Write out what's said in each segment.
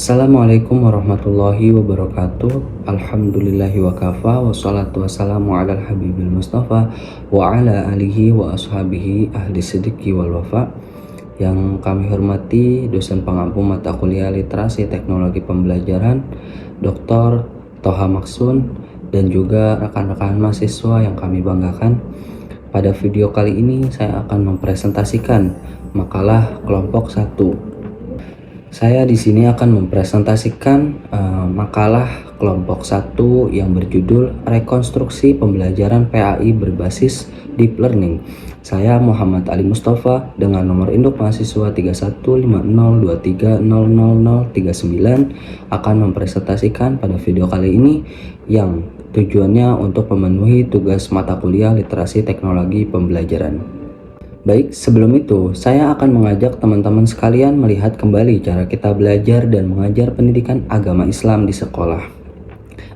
Assalamualaikum warahmatullahi wabarakatuh. Alhamdulillahi wa kafa. Wassalatu wassalamu ala habibil mustafa wa ala alihi wa ashabihi ahli sidiki wal wafa. Yang kami hormati dosen pengampu mata kuliah literasi teknologi pembelajaran Dr. Toha Maksun dan juga rekan-rekan mahasiswa yang kami banggakan. Pada video kali ini saya akan mempresentasikan makalah kelompok 1. Saya di sini akan mempresentasikan makalah kelompok 1 yang berjudul Rekonstruksi Pembelajaran PAI Berbasis Deep Learning. Saya Muhammad Ali Mustafa dengan nomor induk mahasiswa 3150230039 akan mempresentasikan pada video kali ini yang tujuannya untuk memenuhi tugas mata kuliah literasi teknologi pembelajaran. Baik, sebelum itu, saya akan mengajak teman-teman sekalian melihat kembali cara kita belajar dan mengajar pendidikan agama Islam di sekolah.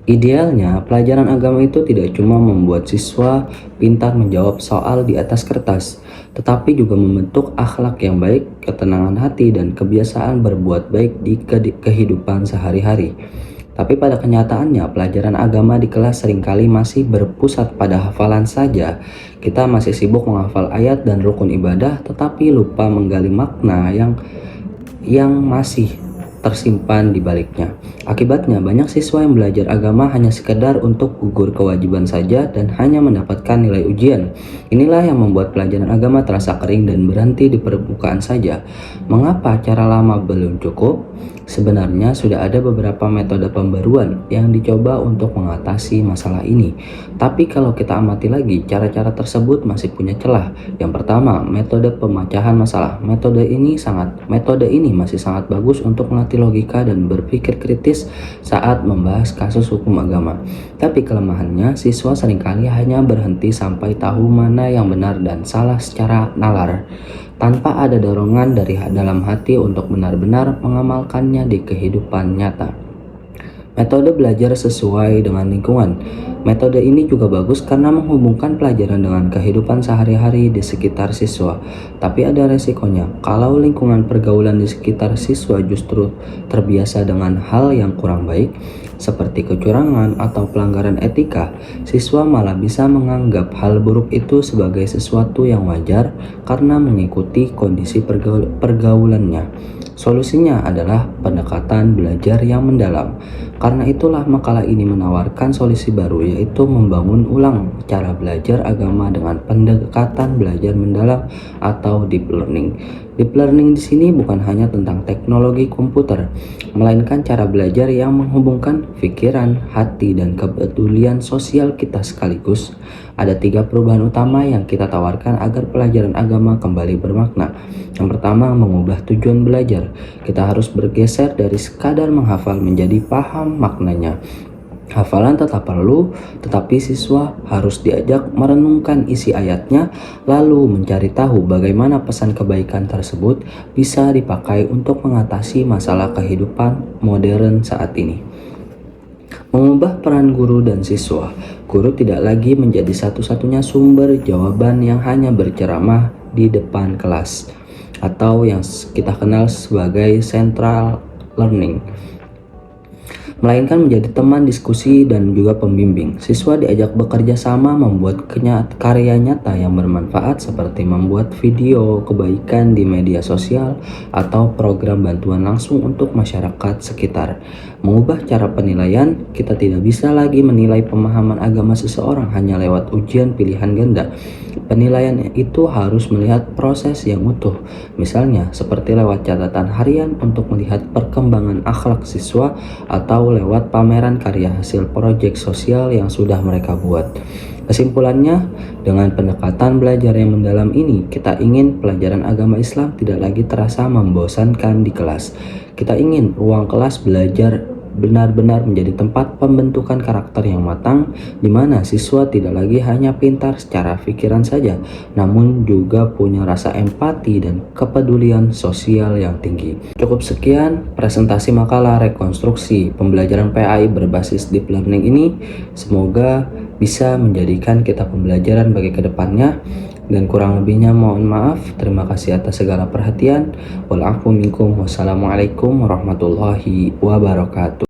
Idealnya, pelajaran agama itu tidak cuma membuat siswa pintar menjawab soal di atas kertas, tetapi juga membentuk akhlak yang baik, ketenangan hati, dan kebiasaan berbuat baik di kehidupan sehari-hari. Tapi pada kenyataannya, pelajaran agama di kelas seringkali masih berpusat pada hafalan saja. Kita masih sibuk menghafal ayat dan rukun ibadah, tetapi lupa menggali makna yang masih tersimpan di baliknya. Akibatnya, banyak siswa yang belajar agama hanya sekedar untuk gugur kewajiban saja dan hanya mendapatkan nilai ujian. Inilah yang membuat pelajaran agama terasa kering dan berhenti di permukaan saja. Mengapa cara lama belum cukup? Sebenarnya sudah ada beberapa metode pembaruan yang dicoba untuk mengatasi masalah ini. Tapi kalau kita amati lagi, cara-cara tersebut masih punya celah. Yang pertama, metode pemecahan masalah. Metode ini masih sangat bagus untuk melatih logika dan berpikir kritis saat membahas kasus hukum agama. Tapi kelemahannya, siswa seringkali hanya berhenti sampai tahu mana yang benar dan salah secara nalar, tanpa ada dorongan dari dalam hati untuk benar-benar mengamalkannya di kehidupan nyata. Metode belajar sesuai dengan lingkungan. Metode ini juga bagus karena menghubungkan pelajaran dengan kehidupan sehari-hari di sekitar siswa. Tapi ada resikonya, kalau lingkungan pergaulan di sekitar siswa justru terbiasa dengan hal yang kurang baik, seperti kecurangan atau pelanggaran etika, siswa malah bisa menganggap hal buruk itu sebagai sesuatu yang wajar karena mengikuti kondisi pergaulannya. Solusinya adalah pendekatan belajar yang mendalam. Karena itulah makalah ini menawarkan solusi baru, yaitu membangun ulang cara belajar agama dengan pendekatan belajar mendalam atau deep learning. Deep learning di sini bukan hanya tentang teknologi komputer, melainkan cara belajar yang menghubungkan pikiran, hati, dan kepedulian sosial kita sekaligus. Ada 3 perubahan utama yang kita tawarkan agar pelajaran agama kembali bermakna. Yang pertama, mengubah tujuan belajar. Kita harus bergeser dari sekadar menghafal menjadi paham maknanya. Hafalan tetap perlu, tetapi siswa harus diajak merenungkan isi ayatnya, lalu mencari tahu bagaimana pesan kebaikan tersebut bisa dipakai untuk mengatasi masalah kehidupan modern saat ini. Mengubah peran guru dan siswa. Guru tidak lagi menjadi satu-satunya sumber jawaban yang hanya berceramah di depan kelas, atau yang kita kenal sebagai central learning, melainkan menjadi teman diskusi dan juga pembimbing. Siswa diajak bekerja sama membuat karya nyata yang bermanfaat seperti membuat video kebaikan di media sosial atau program bantuan langsung untuk masyarakat sekitar. Mengubah cara penilaian, kita tidak bisa lagi menilai pemahaman agama seseorang hanya lewat ujian pilihan ganda. Penilaian itu harus melihat proses yang utuh, misalnya seperti lewat catatan harian untuk melihat perkembangan akhlak siswa atau lewat pameran karya hasil proyek sosial yang sudah mereka buat. Kesimpulannya, dengan pendekatan belajar yang mendalam ini, kita ingin pelajaran agama Islam tidak lagi terasa membosankan di kelas. Kita ingin ruang kelas belajar benar-benar menjadi tempat pembentukan karakter yang matang, di mana siswa tidak lagi hanya pintar secara pikiran saja, namun juga punya rasa empati dan kepedulian sosial yang tinggi. Cukup sekian presentasi makalah rekonstruksi pembelajaran PAI berbasis deep learning ini. Semoga bisa menjadikan kita pembelajaran bagi kedepannya. Dan kurang lebihnya mohon maaf. Terima kasih atas segala perhatian. Wal afu minkum. Wassalamualaikum warahmatullahi wabarakatuh.